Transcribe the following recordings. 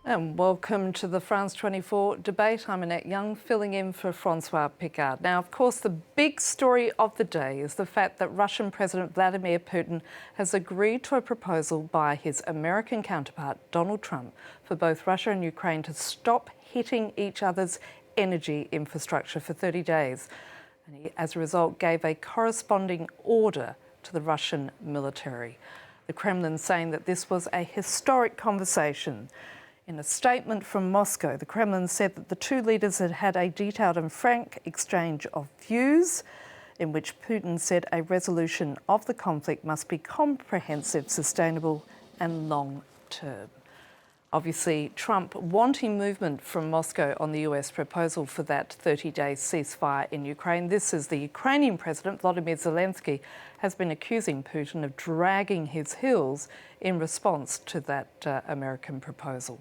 And welcome to the France 24 debate. I'm Annette Young, filling in for Francois Picard. Now, of course, the big story of the day is the fact that Russian President Vladimir Putin has agreed to a proposal by his American counterpart, Donald Trump, for both Russia and Ukraine to stop hitting each other's energy infrastructure for 30 days. And he, as a result, gave a corresponding order to the Russian military. The Kremlin saying that this was a historic conversation. In a statement from Moscow, the Kremlin said that the two leaders had had a detailed and frank exchange of views, in which Putin said a resolution of the conflict must be comprehensive, sustainable and long-term. Obviously, Trump wanting movement from Moscow on the US proposal for that 30-day ceasefire in Ukraine. This is the Ukrainian President Volodymyr Zelensky has been accusing Putin of dragging his heels in response to that American proposal.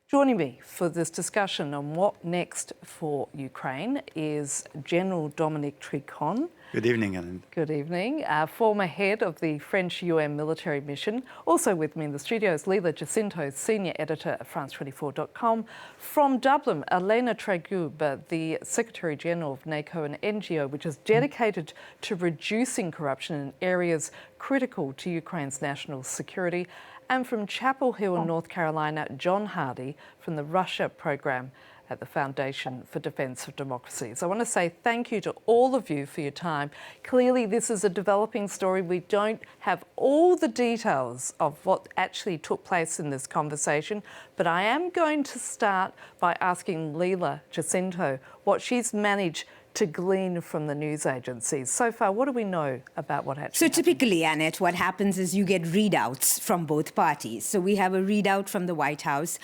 Joining me for this discussion on what next for Ukraine is General Dominique Tricon. Good evening, Ellen. Good evening. Former head of the French UN military mission. Also with me in the studio is Lila Jacinto, senior editor at France24.com. From Dublin, Elena Tragub, the Secretary General of NACO, an NGO which is dedicated to reducing corruption in areas critical to Ukraine's national security. And from Chapel Hill, North Carolina, John Hardy from the Russia program at the Foundation for Defence of Democracy. So I want to say thank you to all of you for your time. Clearly, this is a developing story. We don't have all the details of what actually took place in this conversation, but I am going to start by asking Lila Jacinto what she's managed to glean from the news agencies. So far, what do we know about what actually happened? Typically, Annette, what happens is you get readouts from both parties. So we have a readout from the White House.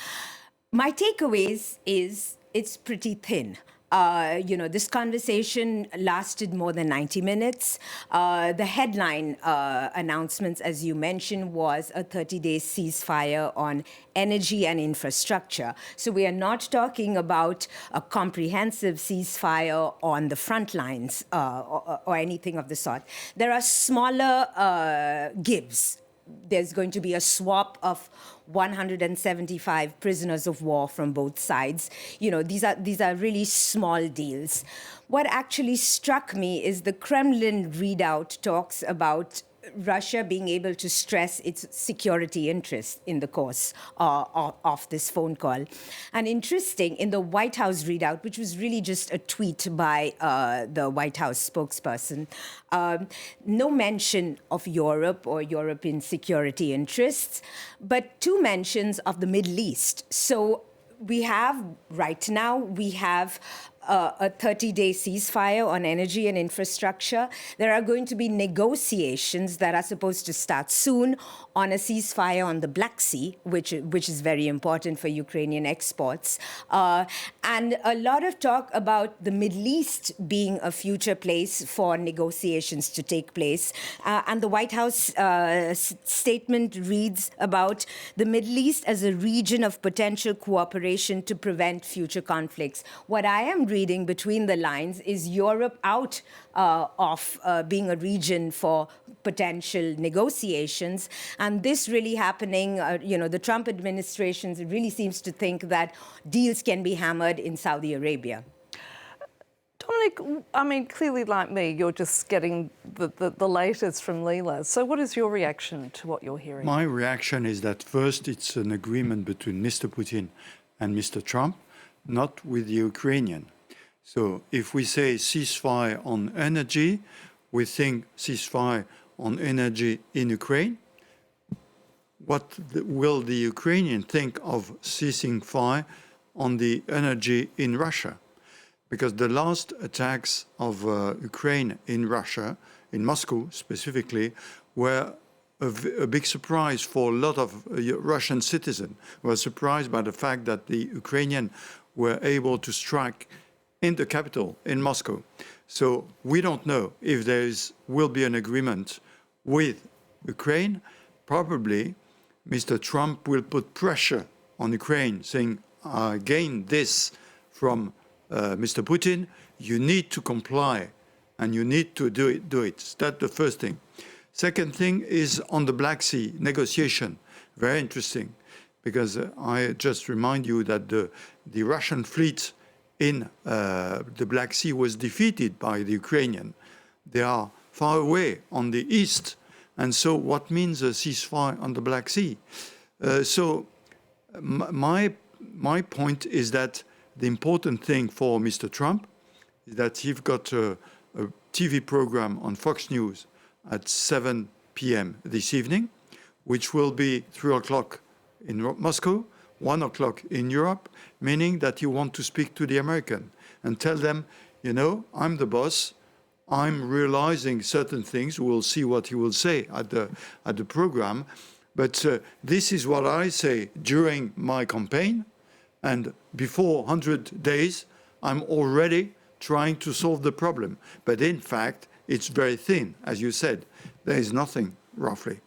My takeaways is it's pretty thin. This conversation lasted more than 90 minutes. The headline announcements, as you mentioned, was a 30-day ceasefire on energy and infrastructure. So we are not talking about a comprehensive ceasefire on the front lines or anything of the sort. There are smaller gives. There's going to be a swap of 175 prisoners of war from both sides. These are really small deals. What actually struck me is the Kremlin readout talks about Russia being able to stress its security interests in the course of this phone call. And interesting, in the White House readout, which was really just a tweet by the White House spokesperson, no mention of Europe or European security interests, but two mentions of the Middle East. So right now, we have a 30-day ceasefire on energy and infrastructure. There are going to be negotiations that are supposed to start soon on a ceasefire on the Black Sea, which is very important for Ukrainian exports. And a lot of talk about the Middle East being a future place for negotiations to take place. And the White House statement reads about the Middle East as a region of potential cooperation to prevent future conflicts. What I am reading between the lines is Europe out of being a region for potential negotiations. And this really happening, the Trump administration really seems to think that deals can be hammered in Saudi Arabia. Dominic, I mean, clearly like me, you're just getting the latest from Lila. So what is your reaction to what you're hearing? My reaction is that first, it's an agreement between Mr. Putin and Mr. Trump, not with the Ukrainian. So if we say ceasefire on energy, we think ceasefire on energy in Ukraine. What will the Ukrainian think of ceasing fire on the energy in Russia? Because the last attacks of Ukraine in Russia, in Moscow specifically, were a big surprise for a lot of Russian citizens. Were surprised by the fact that the Ukrainians were able to strike in the capital, in Moscow. So we don't know if will be an agreement with Ukraine. Probably Mr. Trump will put pressure on Ukraine, saying, gain this from Mr. Putin, you need to comply and you need to do it. That's the first thing. Second thing is on the Black Sea negotiation. Very interesting. because I just remind you that the Russian fleet in the Black Sea was defeated by the Ukrainian. They are far away on the east. And so what means a ceasefire on the Black Sea? My point is that the important thing for Mr. Trump is that he's got a TV program on Fox News at 7 p.m. this evening, which will be 3 o'clock in Moscow, 1 o'clock in Europe, meaning that you want to speak to the American and tell them, you know, I'm the boss. I'm realizing certain things. We'll see what he will say at the program. But this is what I say during my campaign. And before 100 days, I'm already trying to solve the problem. But in fact, it's very thin, as you said. There is nothing, roughly.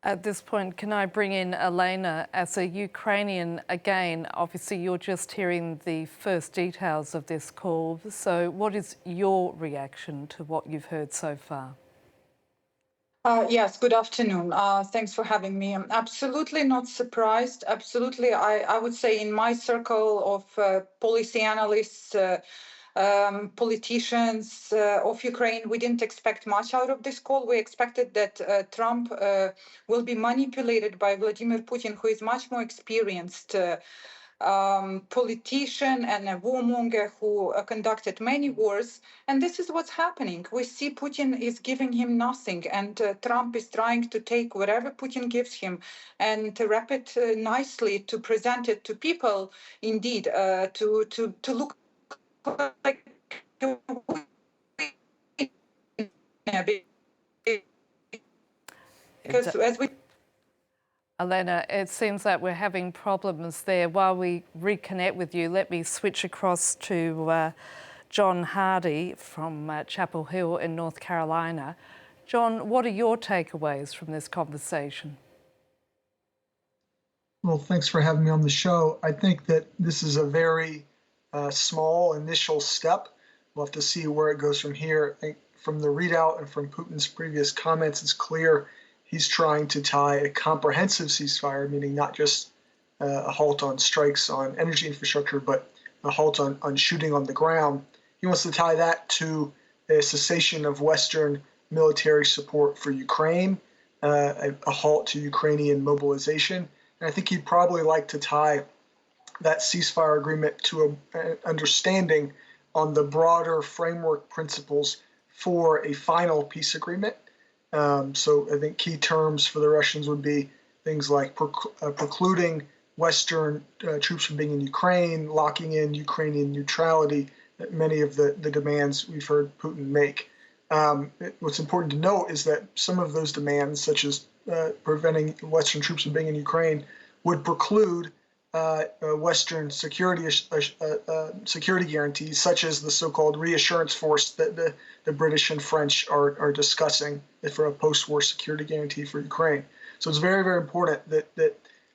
At this point, can I bring in Elena as a Ukrainian again? Obviously, you're just hearing the first details of this call. So what is your reaction to what you've heard so far? Yes, good afternoon. Thanks for having me. I'm absolutely not surprised. Absolutely, I would say in my circle of policy analysts, politicians of Ukraine, we didn't expect much out of this call. We expected that Trump will be manipulated by Vladimir Putin, who is much more experienced politician and a warmonger who conducted many wars. And this is what's happening. We see Putin is giving him nothing, and Trump is trying to take whatever Putin gives him and to wrap it nicely, to present it to people, indeed, to look like because as we Elena, it seems that we're having problems there. While we reconnect with you, let me switch across to John Hardy from Chapel Hill in North Carolina. John, what are your takeaways from this conversation? Well, thanks for having me on the show. I think that this is a very small initial step. We'll have to see where it goes from here. I think from the readout and from Putin's previous comments, it's clear he's trying to tie a comprehensive ceasefire, meaning not just a halt on strikes on energy infrastructure, but a halt on shooting on the ground. He wants to tie that to a cessation of Western military support for Ukraine, a halt to Ukrainian mobilization. And I think he'd probably like to tie that ceasefire agreement to an understanding on the broader framework principles for a final peace agreement. So I think key terms for the Russians would be things like precluding Western troops from being in Ukraine, locking in Ukrainian neutrality, many of the demands we've heard Putin make. What's important to note is that some of those demands, such as preventing Western troops from being in Ukraine, would preclude Western security guarantees, such as the so-called reassurance force that the British and French are discussing for a post-war security guarantee for Ukraine. So it's very, very important that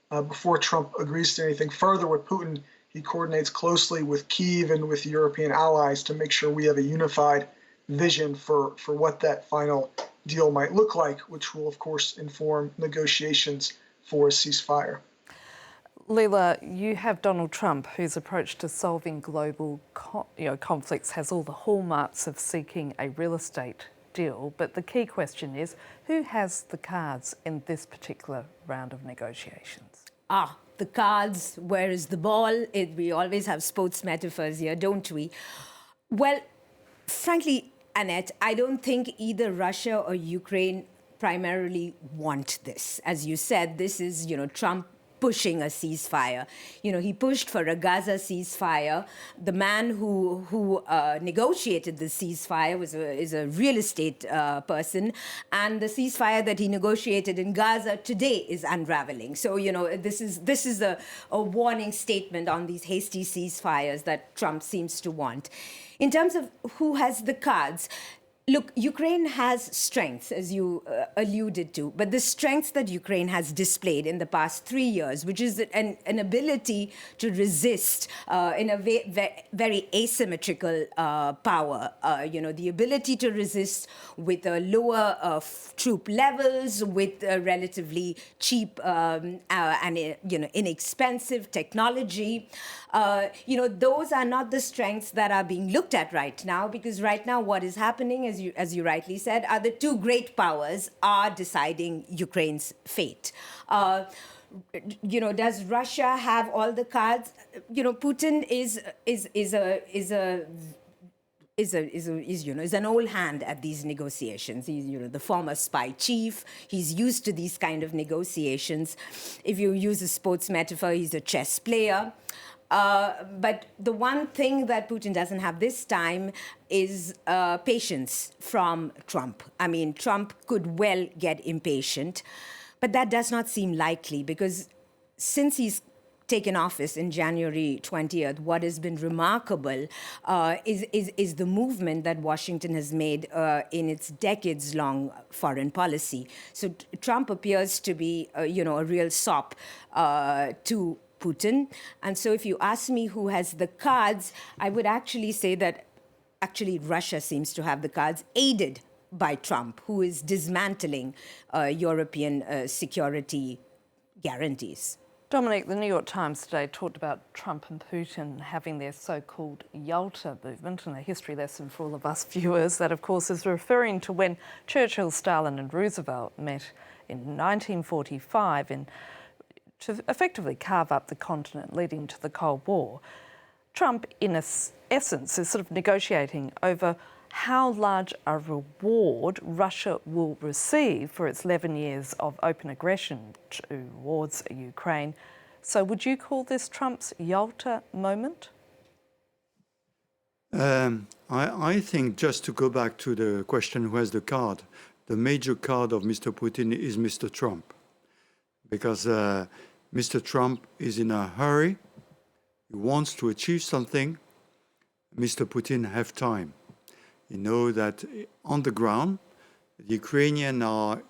before Trump agrees to anything further with Putin, he coordinates closely with Kyiv and with European allies to make sure we have a unified vision for what that final deal might look like, which will, of course, inform negotiations for a ceasefire. Leila, you have Donald Trump, whose approach to solving global conflicts has all the hallmarks of seeking a real estate deal. But the key question is, who has the cards in this particular round of negotiations? The cards, where is the ball? We always have sports metaphors here, don't we? Well, frankly, Annette, I don't think either Russia or Ukraine primarily want this. As you said, this is, Trump pushing a ceasefire. He pushed for a Gaza ceasefire. The man who negotiated the ceasefire is a real estate person, and the ceasefire that he negotiated in Gaza today is unraveling. So this is a warning statement on these hasty ceasefires that Trump seems to want. In terms of who has the cards, Look, Ukraine has strengths, as you alluded to, but the strengths that Ukraine has displayed in the past 3 years, which is an ability to resist in a very asymmetrical power, the ability to resist with lower troop levels, with relatively cheap and inexpensive technology. Those are not the strengths that are being looked at right now, because right now what is happening, as you rightly said, are the two great powers are deciding Ukraine's fate. Does Russia have all the cards? Putin is an old hand at these negotiations. He's the former spy chief. He's used to these kind of negotiations. If you use a sports metaphor, he's a chess player. But the one thing that Putin doesn't have this time is patience from Trump. I mean, Trump could well get impatient, but that does not seem likely, because since he's taken office in January 20th, what has been remarkable is the movement that Washington has made in its decades-long foreign policy. So Trump appears to be, a real sop to Putin. And so if you ask me who has the cards, I would actually say that Russia seems to have the cards, aided by Trump, who is dismantling European security guarantees. Dominic, the New York Times today talked about Trump and Putin having their so-called Yalta movement, and a history lesson for all of us viewers. That, of course, is referring to when Churchill, Stalin and Roosevelt met in 1945 to effectively carve up the continent, leading to the Cold War. Trump, in essence, is sort of negotiating over how large a reward Russia will receive for its 11 years of open aggression towards Ukraine. So would you call this Trump's Yalta moment? I think, just to go back to the question who has the card, the major card of Mr. Putin is Mr. Trump. Because Mr. Trump is in a hurry, he wants to achieve something. Mr. Putin have time. You know that on the ground, the Ukrainians are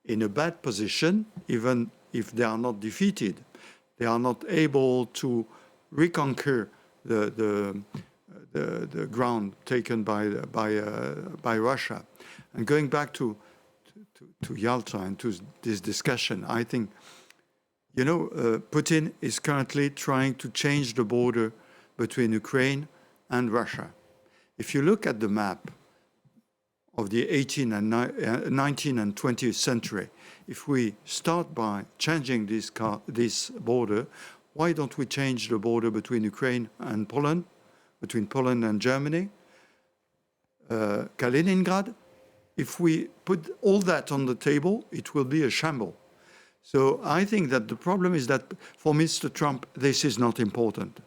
in a bad position, even if they are not defeated. They are not able to reconquer the ground taken by Russia. And going back to Yalta and to this discussion, I think, Putin is currently trying to change the border between Ukraine and Russia. If you look at the map of the 19th and 20th century, if we start by changing this border, why don't we change the border between Ukraine and Poland, between Poland and Germany, Kaliningrad? If we put all that on the table, it will be a shamble. So I think that the problem is that for Mr. Trump, this is not important.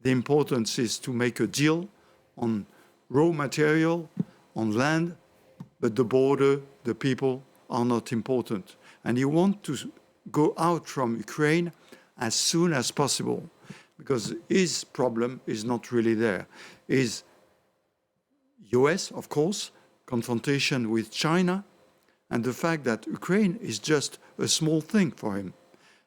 The importance is to make a deal on raw material, on land, but the border, the people are not important. And he wants to go out from Ukraine as soon as possible, because his problem is not really there. Is US, of course, confrontation with China, and the fact that Ukraine is just a small thing for him.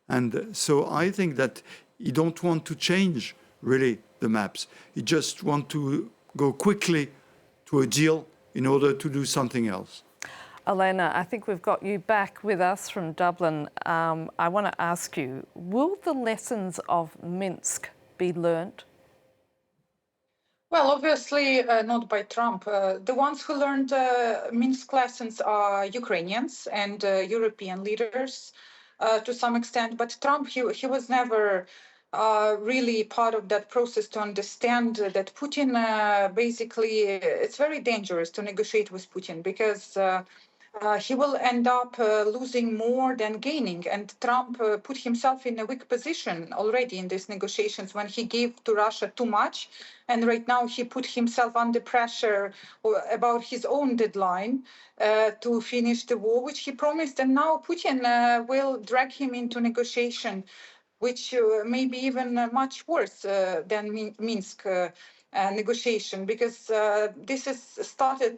And so I think that he don't want to change really the maps. He just want to go quickly to a deal in order to do something else. Elena, I think we've got you back with us from Dublin. I want to ask you, will the lessons of Minsk be learnt? Well, obviously not by Trump. The ones who learned Minsk lessons are Ukrainians and European leaders to some extent. But Trump, he was never really part of that process to understand that Putin basically, it's very dangerous to negotiate with Putin, because he will end up losing more than gaining. And Trump put himself in a weak position already in these negotiations when he gave to Russia too much. And right now he put himself under pressure about his own deadline to finish the war, which he promised. And now Putin will drag him into negotiation which may be even much worse than Minsk negotiation, because this has started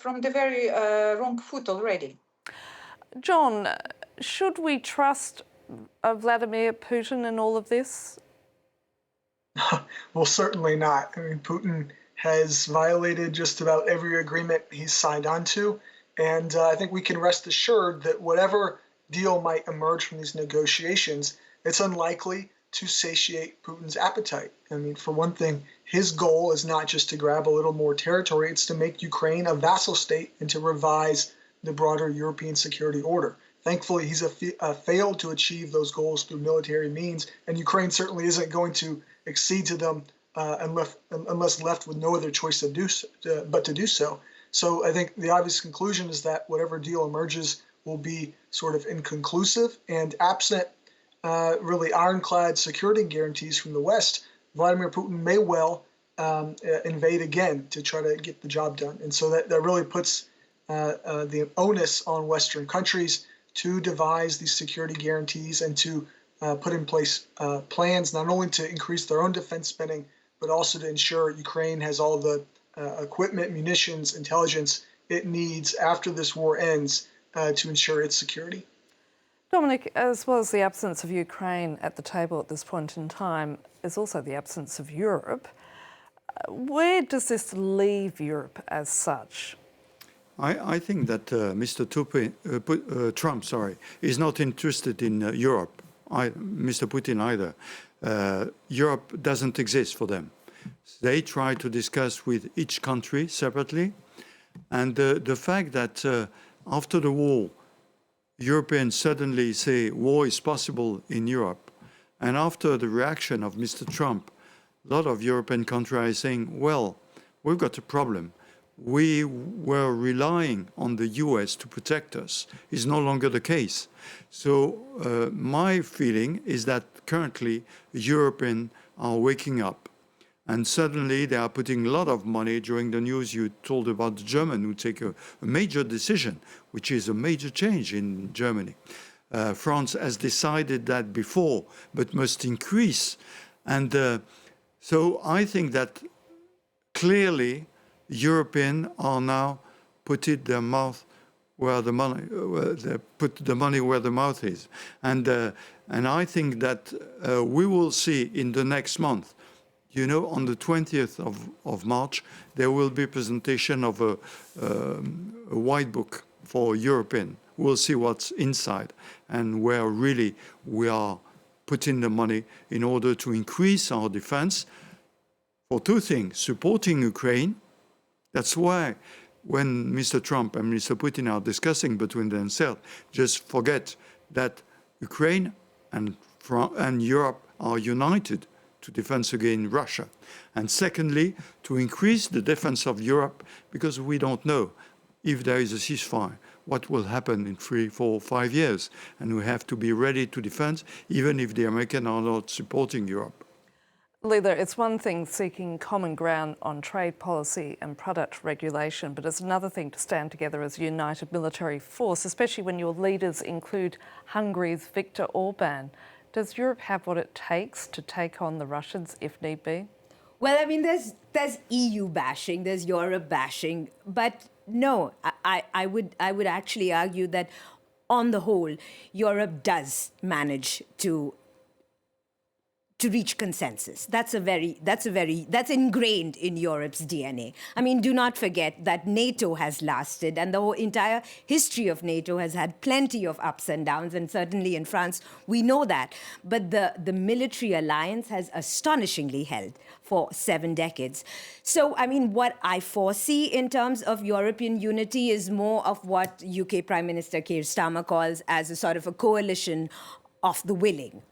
from the very wrong foot already. John, should we trust Vladimir Putin in all of this? Well, certainly not. I mean, Putin has violated just about every agreement he's signed on to. And I think we can rest assured that whatever deal might emerge from these negotiations, it's unlikely to satiate Putin's appetite. I mean, for one thing, his goal is not just to grab a little more territory, it's to make Ukraine a vassal state and to revise the broader European security order. Thankfully, he's failed to achieve those goals through military means, and Ukraine certainly isn't going to accede to them unless left with no other choice but to do so. So I think the obvious conclusion is that whatever deal emerges will be sort of inconclusive, and absent really ironclad security guarantees from the West, Vladimir Putin may well invade again to try to get the job done. And so that really puts the onus on Western countries to devise these security guarantees and to put in place plans not only to increase their own defense spending, but also to ensure Ukraine has all the equipment, munitions, intelligence it needs after this war ends to ensure its security. Dominic, as well as the absence of Ukraine at the table at this point in time, is also the absence of Europe. Where does this leave Europe as such? I think that Mr. Trump is not interested in Europe. Mr. Putin either. Europe doesn't exist for them. They try to discuss with each country separately. And the fact that after the war, Europeans suddenly say war is possible in Europe, and after the reaction of Mr. Trump, a lot of European countries are saying, well, we've got a problem. We were relying on the US to protect us. Is no longer the case. So my feeling is that currently Europeans are waking up, and suddenly they are putting a lot of money. During the news you told about the German who take a major decision, which is a major change in Germany. France has decided that before, but must increase. And so I think that clearly Europeans are now putting their mouth where the money, they put the money where the mouth is. And I think that we will see in the next month, you know, on the 20th of March, there will be a presentation of a white book for Europeans. We'll see what's inside and where really we are putting the money in order to increase our defense for two things: supporting Ukraine. That's why when Mr. Trump and Mr. Putin are discussing between themselves, just forget that Ukraine and Europe are united to defend against Russia. And secondly, to increase the defense of Europe, because we don't know if there is a ceasefire, what will happen in 3, 4, 5 years. And we have to be ready to defend, even if the Americans are not supporting Europe. Leader, it's one thing seeking common ground on trade policy and product regulation, but it's another thing to stand together as a united military force, especially when your leaders include Hungary's Viktor Orban. Does Europe have what it takes to take on the Russians if need be? Well, I mean, there's EU bashing, there's Europe bashing, but no, I would actually argue that on the whole, Europe does manage to reach consensus. That's ingrained in Europe's DNA. I mean, do not forget that NATO has lasted, and the whole entire history of NATO has had plenty of ups and downs, and certainly in France, we know that. But the military alliance has astonishingly held for 7 decades. So, I mean, what I foresee in terms of European unity is more of what UK Prime Minister Keir Starmer calls as a sort of a coalition of the willing,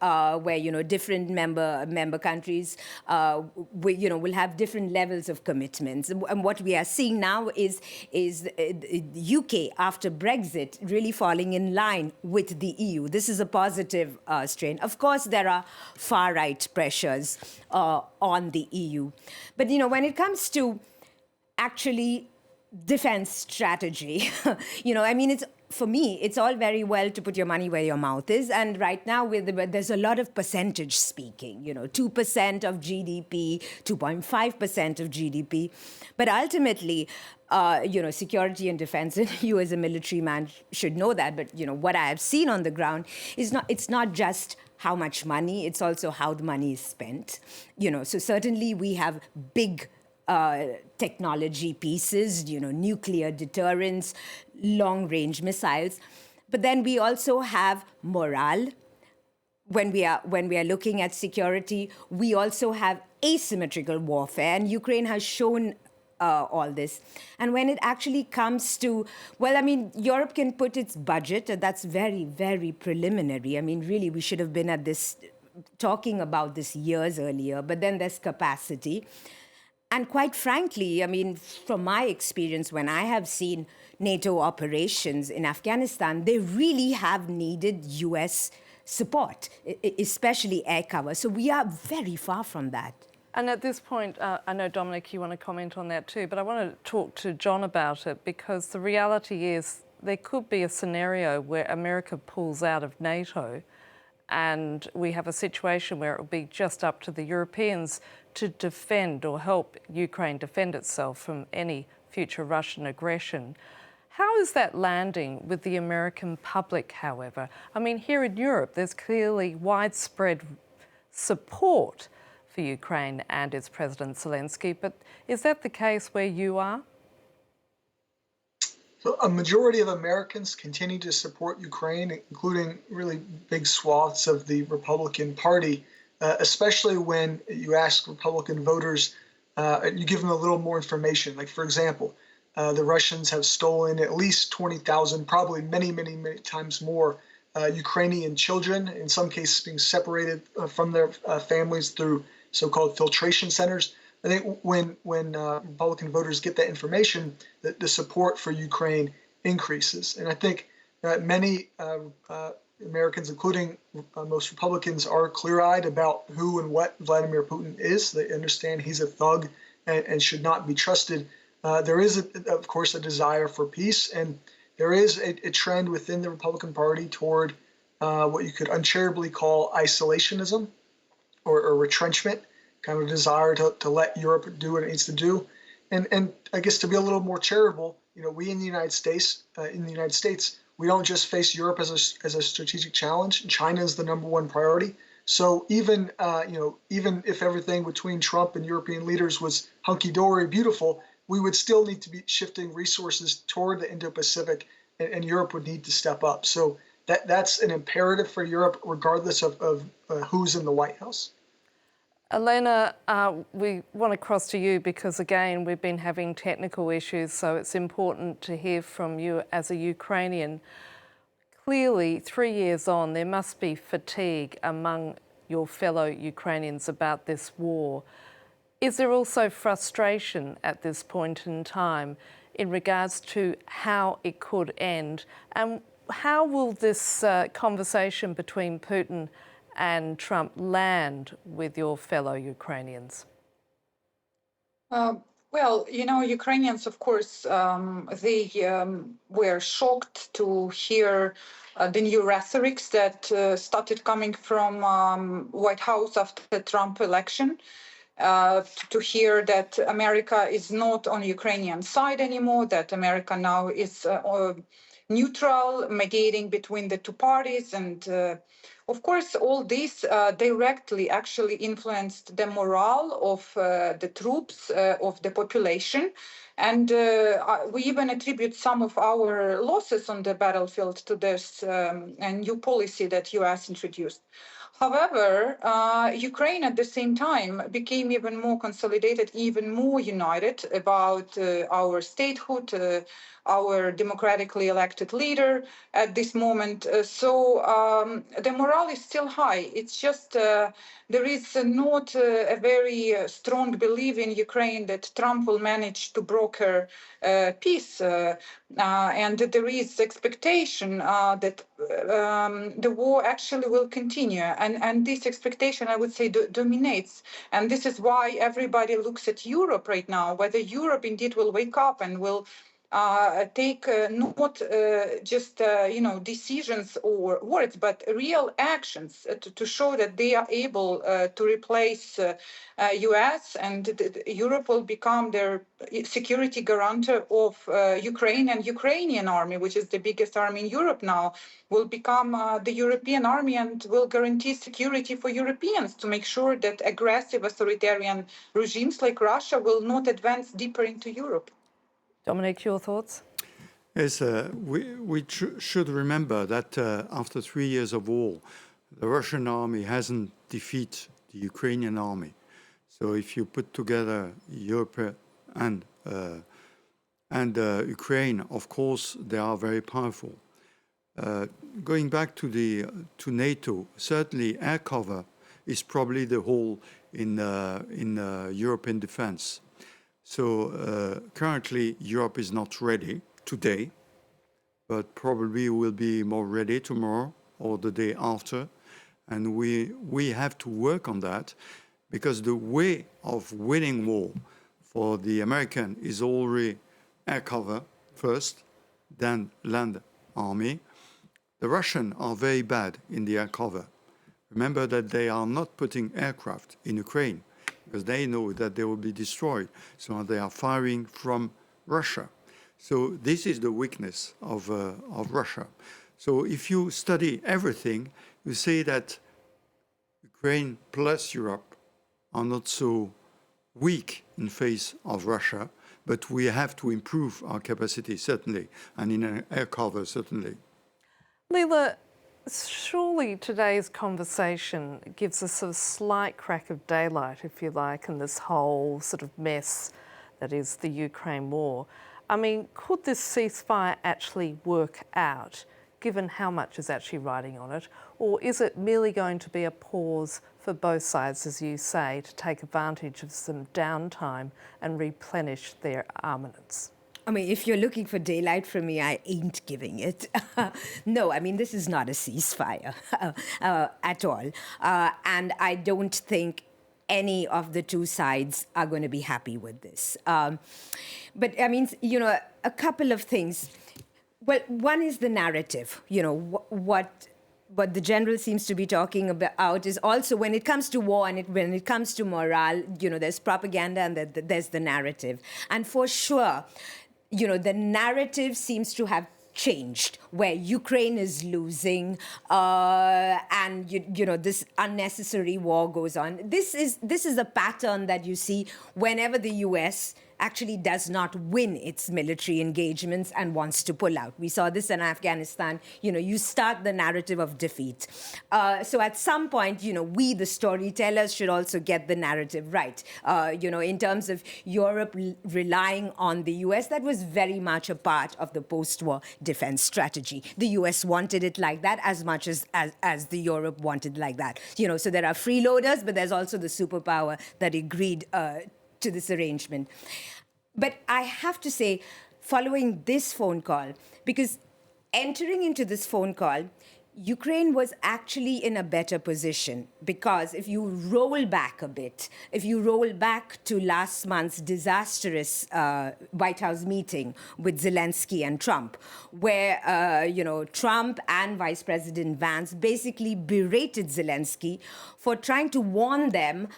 where, you know, different member countries, will have different levels of commitments. And what we are seeing now is the UK, after Brexit, really falling in line with the EU. This is a positive strain. Of course, there are far-right pressures on the EU. But, you know, when it comes to actually defense strategy, you know, I mean, it's for me, it's all very well to put your money where your mouth is. And right now, there's a lot of percentage speaking, 2% of GDP, 2.5% of GDP. But ultimately, security and defense, and you as a military man should know that. But, what I have seen on the ground is it's not just how much money, it's also how the money is spent. So certainly we have big technology pieces, nuclear deterrence, long-range missiles. But then we also have morale. When we are looking at security, we also have asymmetrical warfare, and Ukraine has shown all this. And when it actually comes to, Europe can put its budget, and that's very, very preliminary. Really, we should have been at this, talking about this years earlier, but then there's capacity. And quite frankly, from my experience, when I have seen NATO operations in Afghanistan, they really have needed US support, especially air cover. So we are very far from that. And at this point, I know, Dominic, you want to comment on that too, but I want to talk to John about it, because the reality is there could be a scenario where America pulls out of NATO and we have a situation where it will be just up to the Europeans to defend or help Ukraine defend itself from any future Russian aggression. How is that landing with the American public, however? Here in Europe, there's clearly widespread support for Ukraine and its President Zelensky, but is that the case where you are? So a majority of Americans continue to support Ukraine, including really big swaths of the Republican Party, especially when you ask Republican voters, you give them a little more information. Like, for example, the Russians have stolen at least 20,000, probably many, many, many times more, Ukrainian children, in some cases being separated from their families through so-called filtration centers. I think when Republican voters get that information, the support for Ukraine increases. And I think many Americans, including most Republicans, are clear-eyed about who and what Vladimir Putin is. They understand he's a thug and should not be trusted. There is, of course, a desire for peace, and there is a trend within the Republican Party toward what you could uncharitably call isolationism or retrenchment, kind of a desire to let Europe do what it needs to do. And I guess to be a little more charitable, we in the United States, we don't just face Europe as a strategic challenge. China is the number one priority. So even if everything between Trump and European leaders was hunky-dory, beautiful, we would still need to be shifting resources toward the Indo-Pacific, and Europe would need to step up. So that's an imperative for Europe, regardless of who's in the White House. Elena, we want to cross to you because, again, we've been having technical issues, so it's important to hear from you as a Ukrainian. Clearly, 3 years on, there must be fatigue among your fellow Ukrainians about this war. Is there also frustration at this point in time in regards to how it could end? And how will this conversation between Putin and Trump land with your fellow Ukrainians? Well, Ukrainians, of course, they were shocked to hear the new rhetorics that started coming from White House after the Trump election. To hear that America is not on Ukrainian side anymore, that America now is neutral, mediating between the two parties. And of course, all this directly actually influenced the morale of the troops, of the population. And we even attribute some of our losses on the battlefield to this new policy that US introduced. However, Ukraine at the same time became even more consolidated, even more united about our statehood, our democratically elected leader at this moment. So the morale is still high. It's just there is not a very strong belief in Ukraine that Trump will manage to broker peace. And there is expectation that the war actually will continue. And this expectation, I would say, dominates. And this is why everybody looks at Europe right now, whether Europe indeed will wake up and will take not just decisions or words, but real actions to show that they are able to replace U.S. and Europe will become their security guarantor of Ukraine, and Ukrainian army, which is the biggest army in Europe now, will become the European army and will guarantee security for Europeans to make sure that aggressive authoritarian regimes like Russia will not advance deeper into Europe. Dominic, your thoughts? Yes, we should remember that after 3 years of war, the Russian army hasn't defeated the Ukrainian army. So if you put together Europe and Ukraine, of course, they are very powerful. Going back to NATO, certainly air cover is probably the hole in European defense. So currently, Europe is not ready today, but probably will be more ready tomorrow or the day after. And we have to work on that because the way of winning war for the American is already air cover first, then land army. The Russians are very bad in the air cover. Remember that they are not putting aircraft in Ukraine, because they know that they will be destroyed. So they are firing from Russia. So this is the weakness of Russia. So if you study everything, you say that Ukraine plus Europe are not so weak in face of Russia, but we have to improve our capacity, certainly, and in air cover, certainly. Leila, surely today's conversation gives us a slight crack of daylight, if you like, in this whole sort of mess that is the Ukraine war. I mean, could this ceasefire actually work out, given how much is actually riding on it? Or is it merely going to be a pause for both sides, as you say, to take advantage of some downtime and replenish their armaments? I mean, if you're looking for daylight from me, I ain't giving it. No, I mean, this is not a ceasefire at all. And I don't think any of the two sides are going to be happy with this. But I mean, a couple of things. Well, one is the narrative. What the general seems to be talking about is also when it comes to war and when it comes to morale, there's propaganda and there's the narrative. And for sure, the narrative seems to have changed, where Ukraine is losing, and this unnecessary war goes on. This is a pattern that you see whenever the U.S. actually does not win its military engagements and wants to pull out. We saw this in Afghanistan. You start the narrative of defeat. So at some point, we, the storytellers, should also get the narrative right. In terms of Europe relying on the U.S., that was very much a part of the post-war defense strategy. The U.S. wanted it like that as much as the Europe wanted like that. So there are freeloaders, but there's also the superpower that agreed to this arrangement. But I have to say, following this phone call, because entering into this phone call, Ukraine was actually in a better position, because if you roll back a bit, if you roll back to last month's disastrous White House meeting with Zelensky and Trump, where Trump and Vice President Vance basically berated Zelensky for trying to warn them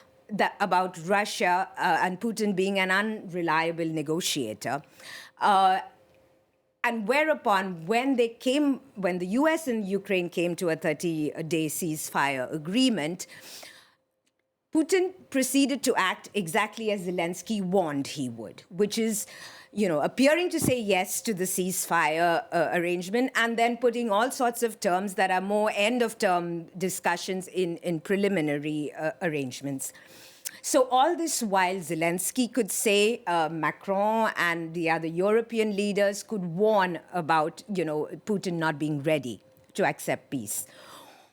about Russia and Putin being an unreliable negotiator. And whereupon, when the US and Ukraine came to a 30-day ceasefire agreement, Putin proceeded to act exactly as Zelensky warned he would, which is, appearing to say yes to the ceasefire arrangement and then putting all sorts of terms that are more end-of-term discussions in preliminary arrangements. So all this while, Zelensky could say, Macron and the other European leaders could warn about, Putin not being ready to accept peace.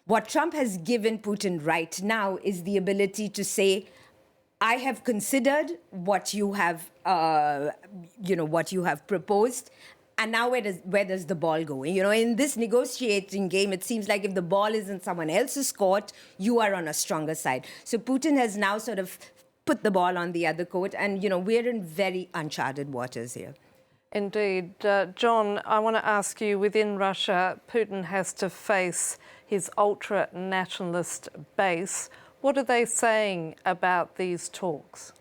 What Trump has given Putin right now is the ability to say, I have considered what you have, what you have proposed, and now where does the ball go? In this negotiating game, it seems like if the ball is in someone else's court, you are on a stronger side. So Putin has now sort of put the ball on the other court, and we're in very uncharted waters here. Indeed. John, I want to ask you, within Russia, Putin has to face his ultra-nationalist base. What are they saying about these talks?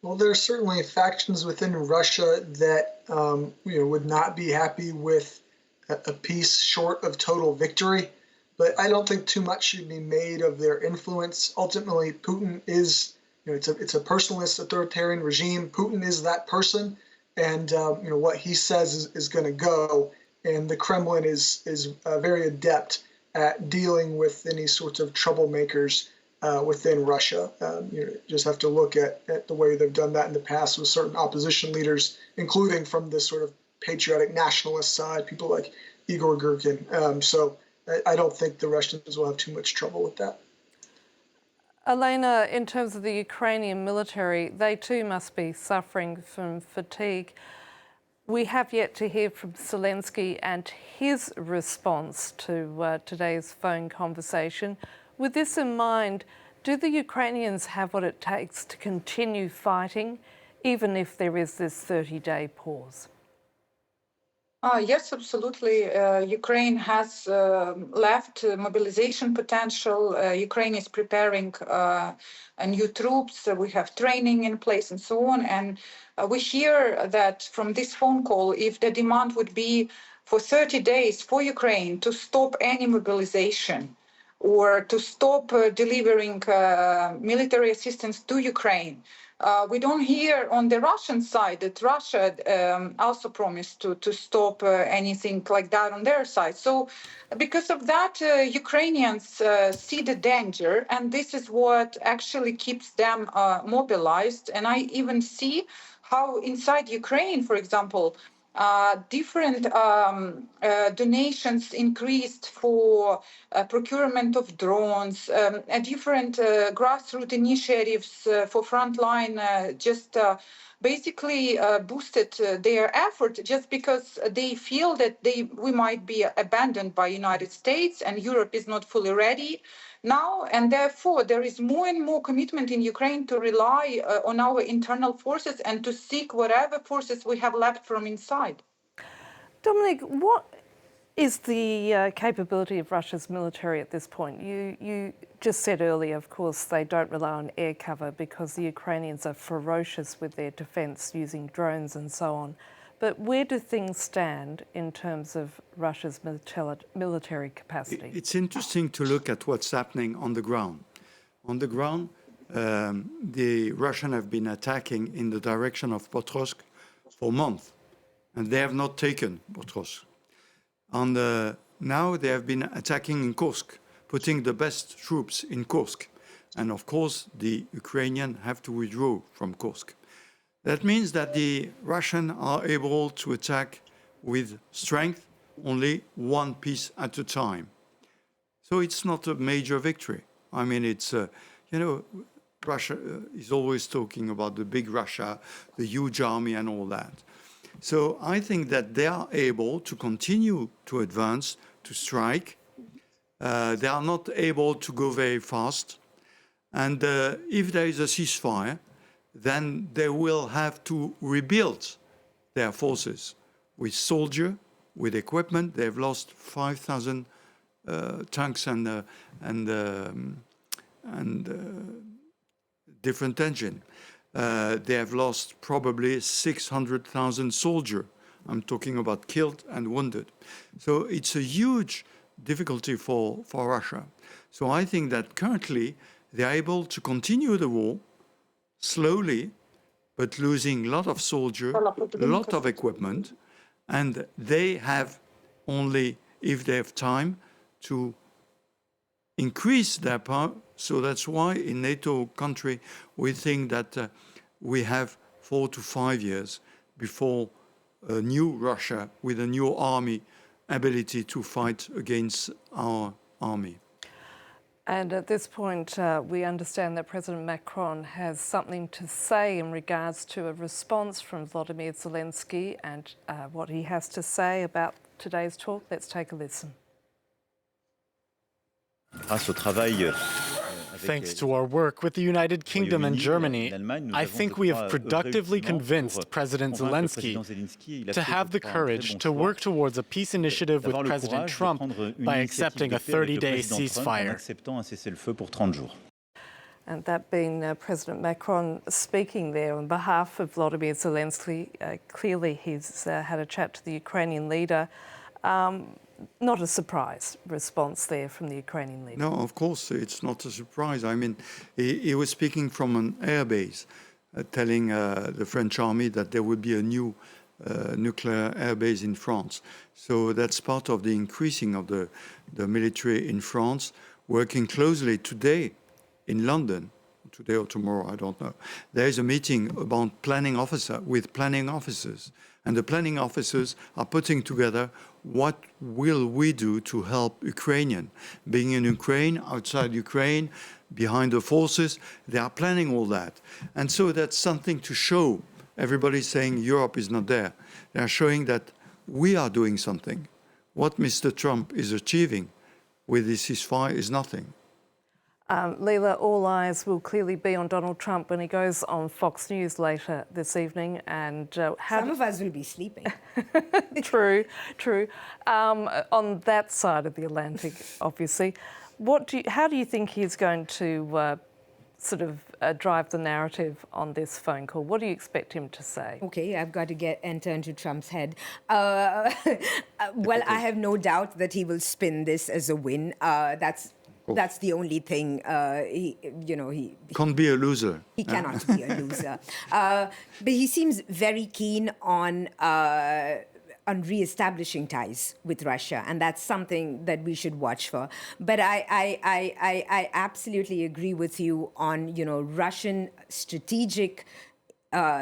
Well, there are certainly factions within Russia that would not be happy with a peace short of total victory. But I don't think too much should be made of their influence. Ultimately, Putin is, it's a personalist authoritarian regime. Putin is that person, and what he says is going to go. And the Kremlin is very adept at dealing with any sorts of troublemakers within Russia. You just have to look at the way they've done that in the past with certain opposition leaders, including from this sort of patriotic nationalist side, people like Igor Girkin. So I don't think the Russians will have too much trouble with that. Elena, in terms of the Ukrainian military, they too must be suffering from fatigue. We have yet to hear from Zelensky and his response to today's phone conversation. With this in mind, do the Ukrainians have what it takes to continue fighting, even if there is this 30-day pause? Yes, absolutely. Ukraine has left mobilization potential. Ukraine is preparing new troops. We have training in place and so on. And we hear that from this phone call, if the demand would be for 30 days for Ukraine to stop any mobilization or to stop delivering military assistance to Ukraine, we don't hear on the Russian side that Russia also promised to stop anything like that on their side. So because of that, Ukrainians see the danger, and this is what actually keeps them mobilized. And I even see how inside Ukraine, for example, different donations increased for procurement of drones, different grassroots initiatives for frontline basically boosted their effort just because they feel that we might be abandoned by United States and Europe is not fully ready now, and therefore there is more and more commitment in Ukraine to rely on our internal forces and to seek whatever forces we have left from inside. Dominic, what is the capability of Russia's military at this point? You just said earlier, of course, they don't rely on air cover because the Ukrainians are ferocious with their defence using drones and so on. But where do things stand in terms of Russia's military capacity? It's interesting to look at what's happening on the ground. On the ground, the Russians have been attacking in the direction of Potrovsk for months, and they have not taken Potrovsk. Now they have been attacking in Kursk, putting the best troops in Kursk. And of course, the Ukrainians have to withdraw from Kursk. That means that the Russians are able to attack with strength only one piece at a time. So it's not a major victory. I mean, it's, Russia is always talking about the big Russia, the huge army and all that. So I think that they are able to continue to advance, to strike. They are not able to go very fast. And if there is a ceasefire, then they will have to rebuild their forces with soldiers, with equipment. They've lost 5,000 tanks and different engines. They have lost probably 600,000 soldiers. I'm talking about killed and wounded. So it's a huge difficulty for Russia. So I think that currently they are able to continue the war slowly, but losing a lot of soldiers, a lot of equipment, and they have only, if they have time, to increase their power. So that's why in NATO country we think that we have 4 to 5 years before a new Russia with a new army ability to fight against our army. And at this point, we understand that President Macron has something to say in regards to a response from Volodymyr Zelensky and what he has to say about today's talk. Let's take a listen. Grâce au travail Thanks to our work with the United Kingdom and Germany, I think we have productively convinced President Zelensky to have the courage to work towards a peace initiative with President Trump by accepting a 30-day ceasefire. And that being President Macron speaking there on behalf of Vladimir Zelensky. Clearly he's had a chat to the Ukrainian leader. Not a surprise response there from the Ukrainian leader. No, of course, it's not a surprise. I mean, he was speaking from an airbase, telling the French army that there would be a new nuclear airbase in France. So that's part of the increasing of the military in France, working closely today in London, today or tomorrow, I don't know. There is a meeting about planning officers, and the planning officers are putting together what will we do to help Ukrainian. Being in Ukraine, outside Ukraine, behind the forces, they are planning all that. And so that's something to show. Everybody's saying Europe is not there. They are showing that we are doing something. What Mr. Trump is achieving with this ceasefire is nothing. Leila, all eyes will clearly be on Donald Trump when he goes on Fox News later this evening. And some of us will be sleeping. True. On that side of the Atlantic, obviously. How do you think he's going to drive the narrative on this phone call? What do you expect him to say? Okay, I've got to enter into Trump's head. Well, I have no doubt that he will spin this as a win. That's the only thing. He can't be a loser. He cannot be a loser. But he seems very keen on re-establishing ties with Russia, and that's something that we should watch for. But I absolutely agree with you on Russian strategic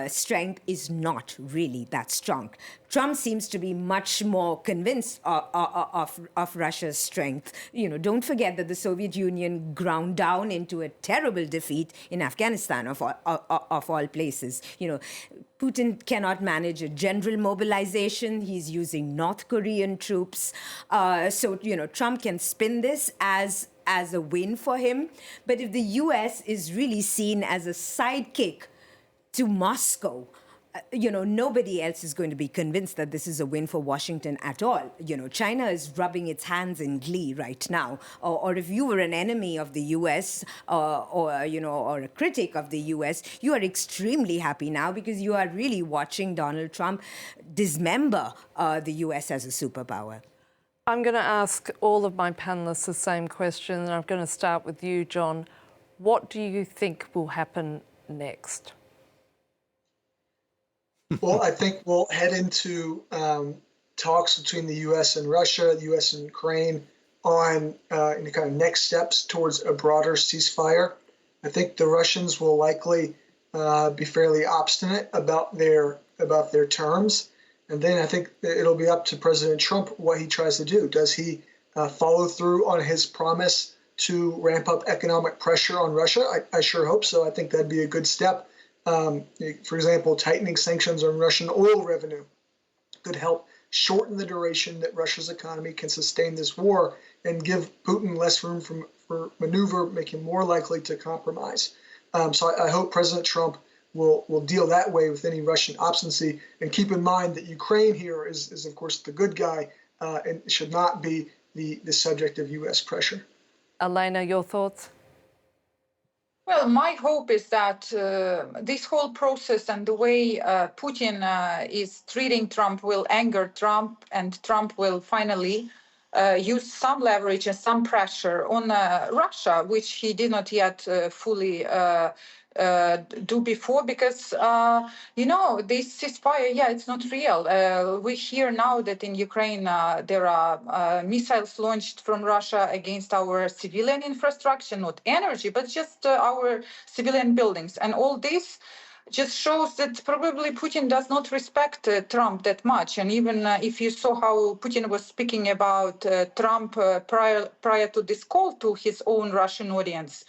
strength is not really that strong. Trump seems to be much more convinced of Russia's strength. Don't forget that the Soviet Union ground down into a terrible defeat in Afghanistan, of all places. Putin cannot manage a general mobilization. He's using North Korean troops. So Trump can spin this as a win for him. But if the U.S. is really seen as a sidekick to Moscow, nobody else is going to be convinced that this is a win for Washington at all. China is rubbing its hands in glee right now. Or if you were an enemy of the U.S. or a critic of the U.S., you are extremely happy now because you are really watching Donald Trump dismember the U.S. as a superpower. I'm going to ask all of my panelists the same question, and I'm going to start with you, John. What do you think will happen next? Well, I think we'll head into talks between the U.S. and Russia, the U.S. and Ukraine on kind of next steps towards a broader ceasefire. I think the Russians will likely be fairly obstinate about their terms, and then I think it'll be up to President Trump what he tries to do. Does he follow through on his promise to ramp up economic pressure on Russia? I sure hope so. I think that'd be a good step. For example, tightening sanctions on Russian oil revenue could help shorten the duration that Russia's economy can sustain this war and give Putin less room for maneuver, make him more likely to compromise. So I hope President Trump will deal that way with any Russian obstinacy. And keep in mind that Ukraine here is of course, the good guy and should not be the subject of U.S. pressure. Elena, your thoughts? Well, my hope is that this whole process and the way Putin is treating Trump will anger Trump, and Trump will finally use some leverage and some pressure on Russia, which he did not yet fully do before, because this ceasefire, it's not real. We hear now that in Ukraine there are missiles launched from Russia against our civilian infrastructure, not energy, but just our civilian buildings, and all this just shows that probably Putin does not respect Trump that much. And even if you saw how Putin was speaking about Trump prior to this call to his own Russian audience,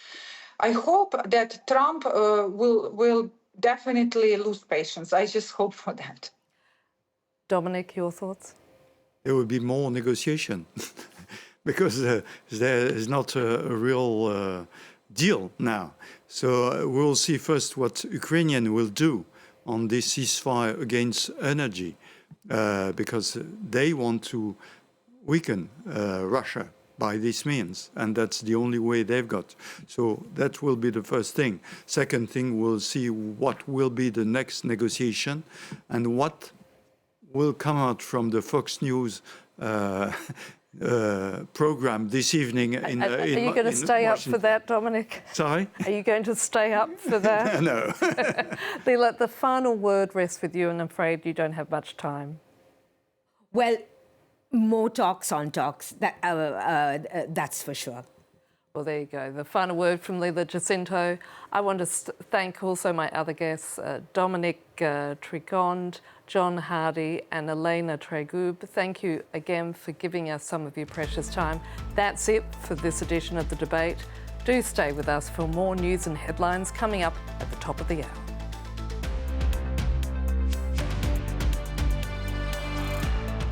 I hope that Trump will definitely lose patience. I just hope for that. Dominic, your thoughts? There will be more negotiation because there is not a real deal now. So we'll see first what Ukrainian will do on this ceasefire against energy, because they want to weaken Russia by this means, and that's the only way they've got. So that will be the first thing. Second thing, we'll see what will be the next negotiation and what will come out from the Fox News program this evening. Are you going to stay up for that, Dominic? Sorry? Are you going to stay up for that? No. Leila, the final word rests with you, and I'm afraid you don't have much time. Well, more talks on talks, that's for sure. Well, there you go. The final word from Leila Jacinto. I want to thank also my other guests, Dominic Trigond, John Hardy and Elena Tregub. Thank you again for giving us some of your precious time. That's it for this edition of The Debate. Do stay with us for more news and headlines coming up at the top of the hour.